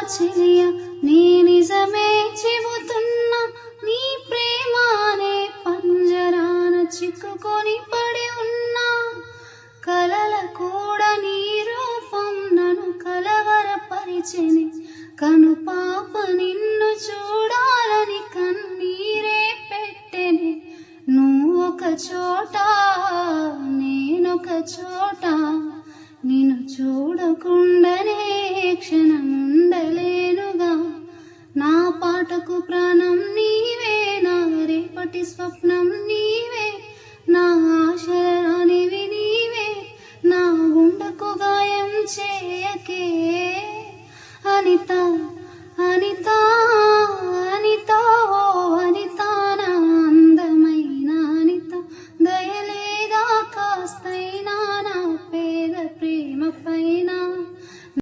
చెలియ నీ నిజమే చెబుతున్నా నీ ప్రేమానే పంజరాన చిక్కుకొని పడి ఉన్నా కలల కూడా నీ రూపం నన్ను కలవరపరిచెని కను పాప నిన్ను చూడాలని కన్నీరే పెట్టెని నువ్వు ఒక చోట నేనొక చోట నిన్ను చూడకుండానే క్షణం ఉండలేనుగా నా పాటకు ప్రాణం నీవే నా రేపటి స్వప్నం నీవే నా ఆశరానివి నీవే నా గుండెకు గాయం చేయకే అనిత అనిత